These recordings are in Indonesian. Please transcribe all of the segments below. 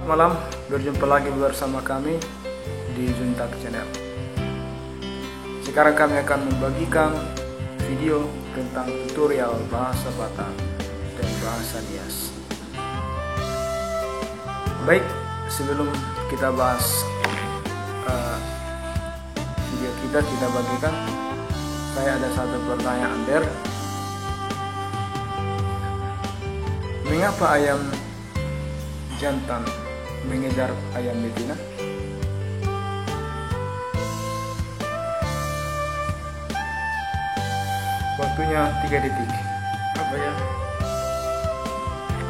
Malam, berjumpa lagi bersama kami di Juntak Channel. Sekarang kami akan membagikan video tentang tutorial bahasa Batak dan bahasa Nias. Baik, sebelum kita bahas video kita bagikan, saya ada satu pertanyaan der. Mengapa ayam jantan mengejar ayam betina? Waktunya 3 detik. Apa ya?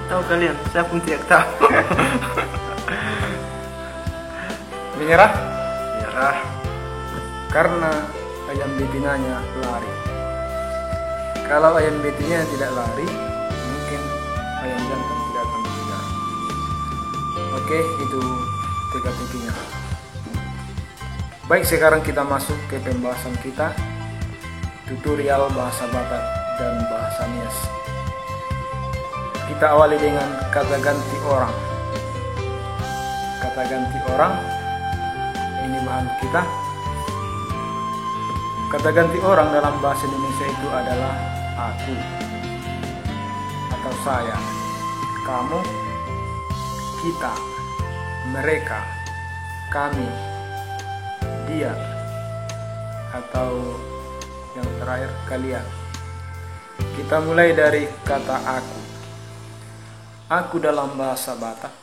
Tahu kalian? Saya pun tidak tahu. Menyerah? Menyerah. Karena ayam betinanya lari. Kalau ayam betinanya tidak lari, mungkin ayam jantan tidak akan mengejar. Oke, itu teka-tekinya. Baik, sekarang kita masuk ke pembahasan kita, tutorial bahasa Batak dan bahasa Nias. Kita awali dengan kata ganti orang. Kata ganti orang, ini bahan kita. Kata ganti orang dalam bahasa Indonesia itu adalah aku atau saya, kamu, kita, mereka, kami, dia, atau yang terakhir kalian. Kita mulai dari kata aku. Aku dalam bahasa Batak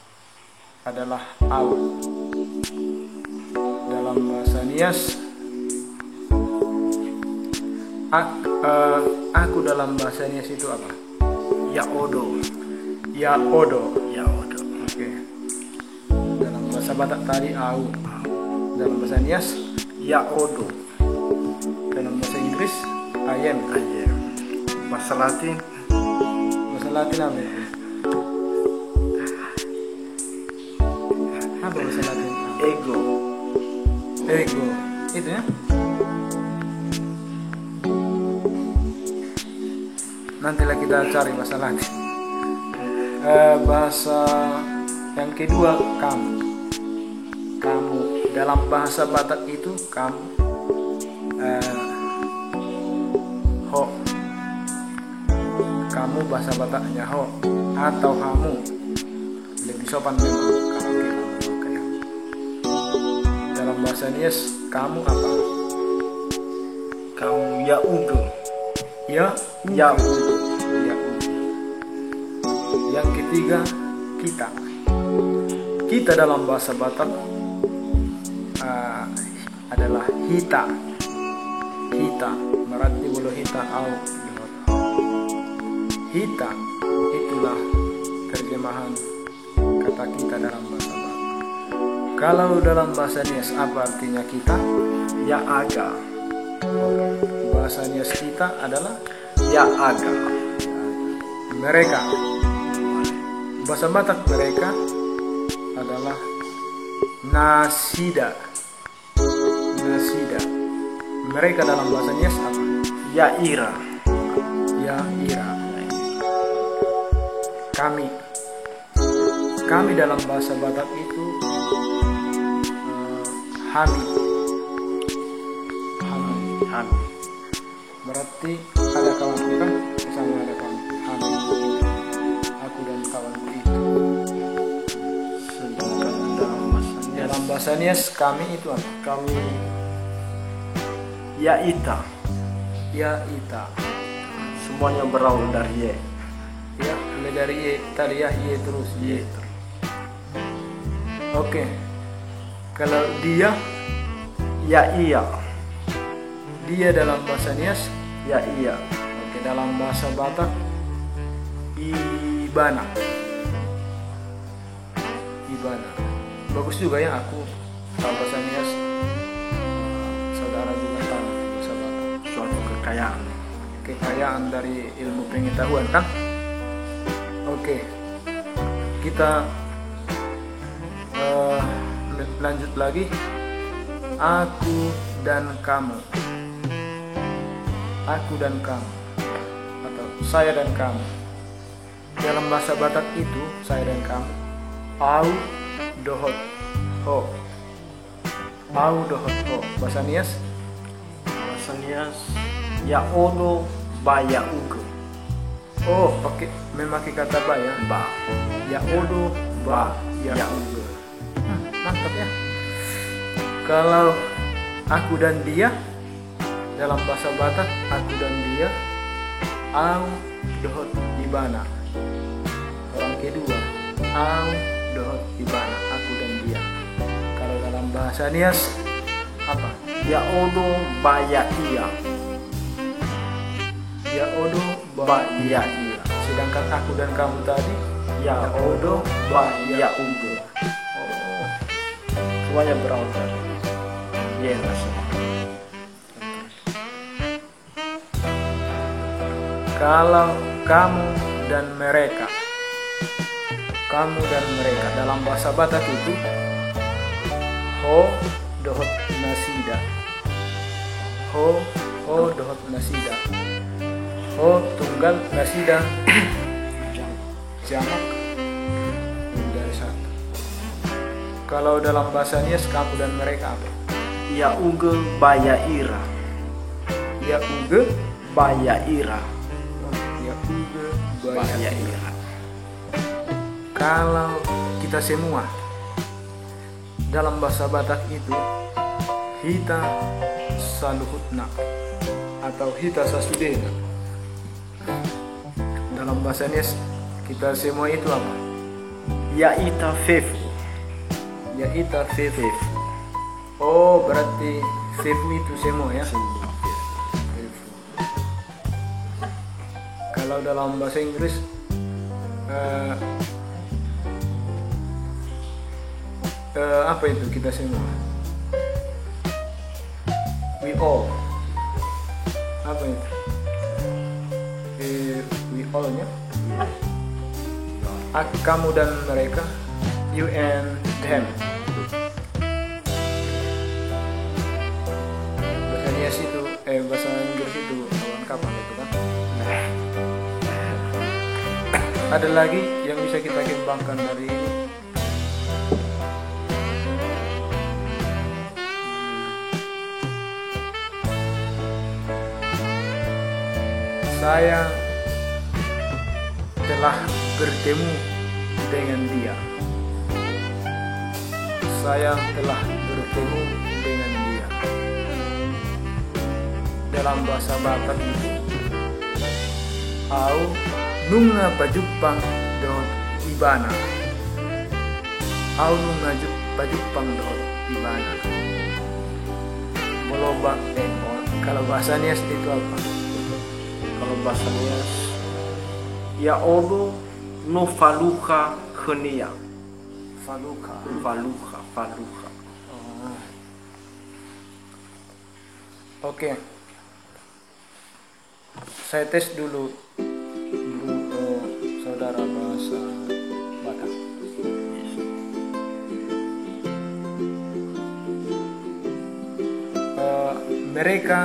adalah au. Dalam bahasa Nias, aku dalam bahasa Nias itu apa? Ya odo. Ya odo. Ya odo. Oke. Dalam bahasa Batak tadi au. Dalam bahasa Nias Ya odo. dalam bahasa Inggris I am. Ayam. Bahasa Latin. Bahasa Latin apa itu? Apa bahasa Latin? Ego. Ego. Itu ya? Nantilah kita cari bahasa Latin. Bahasa yang kedua kamu. Kamu dalam bahasa Batak itu kamu. Ho. Kamu bahasa Bataknya ho atau kamu. Lebih sopan memang kalau kita memakai. Dalam bahasa Nias kamu apa? Kamu ya udo. Ya, Ya udo. Ya udo. Yang ketiga kita. Kita dalam bahasa Batak adalah hita. Hita berarti bulu hita au. Hita itulah terjemahan kata kita dalam bahasa Batak. Kalau dalam bahasa Nias apa artinya kita? Ya aga. Bahasa Nias kita adalah Ya aga. mereka. Bahasa Batak mereka adalah nasida. Nasida. Mereka dalam bahasa Nias apa? Ya ira. Ya ira. Kami. Kami dalam bahasa Batak itu hami. Hami. Hami. Berarti ada kawanku kan? Misalnya ada kawanku hami. Aku dan kawanku itu. Sedangkan dalam bahasa Nias, Dalam bahasa Nias kami itu apa? kami ya ita. Ya ita. Semuanya berawal dari ye. Ya, mulai dari ye tadi ya, ye terus ye. Oke. Kalau dia, Ya iya. dia dalam bahasa Nias. Ya iya. Oke, dalam bahasa Batak ibana. Ibana. Bagus juga ya, aku tahu bahasa Nias. Saudara juga tahu bahasa Batak. Suatu kekayaan. Kekayaan dari ilmu pengetahuan kan? Oke. Kita lanjut lagi. Aku dan kamu. Aku dan kamu. Atau saya dan kamu. Dalam bahasa Batak itu saya dan kamu. Au dohot ho. Au dohot ho. Bahasa Nias? Bahasa Nias ya odo ba ya uge. Oh, memakai kata ba ya. Ba Ya odo ba ya. ya uge. Mantap ya. Kalau aku dan dia dalam bahasa Batak, aku dan dia, au dohot ibana. Orang kedua, au dohot ibana, aku dan dia. Kalau dalam bahasa Nias apa? Ya odo ba ya iya. Ya odo Ba ya iya. sedangkan aku dan kamu tadi Ya odo ba ya uge. oh, Semuanya berawal dari ya semua. kalau kamu dan mereka dalam bahasa Batak itu ho dohot nasida. Ho dohot nasida. Ho tunggal, nasida jamak dari satu. Kalau dalam bahasa Nias kamu dan mereka apa? Ya uge ba ya ira. Ya uge Ba ya ira. ya uge Ba baya. ya ira. Kalau kita semua dalam bahasa Batak itu hita saluhutna atau hita sasudena. Dalam bahasa Nias kita semua itu apa? Ya ita fefu. Ya ita fefu. Fefu. Oh, berarti fefu itu semua ya. Semua fefu. Fefu. Kalau dalam bahasa Inggris apa itu kita semua? We all. Apa itu? We all nya. Kamu dan mereka. You and them. Bahasa Nias itu, bahasa Inggris itu kawan kapan itu kan? Ada lagi yang bisa kita kembangkan dari ini. Saya telah bertemu dengan dia. Saya telah bertemu dengan dia. Dalam bahasa Batak itu, au nunga pajupang dohot ibana. Au nunga pajupang dohot ibana. Molobak kalau bahasa Nias itu apa? Kalau bahasa Nias ya odo no faluka khenia. Faluka. Faluka. Oh. Oke. Saya tes dulu saudara bahasa Batak. Mereka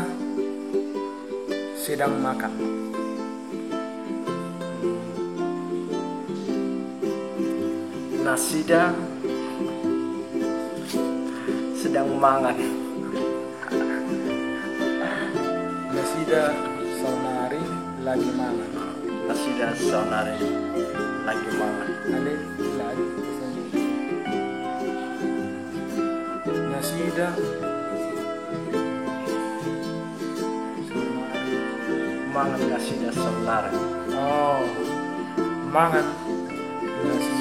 sedang makan. Nasida sedang mangan. Nasida saunari lagi mangan. Nasida saunari lagi mangan. Alif lagi. Nasida Mangan nasida saunari. oh mangan nasi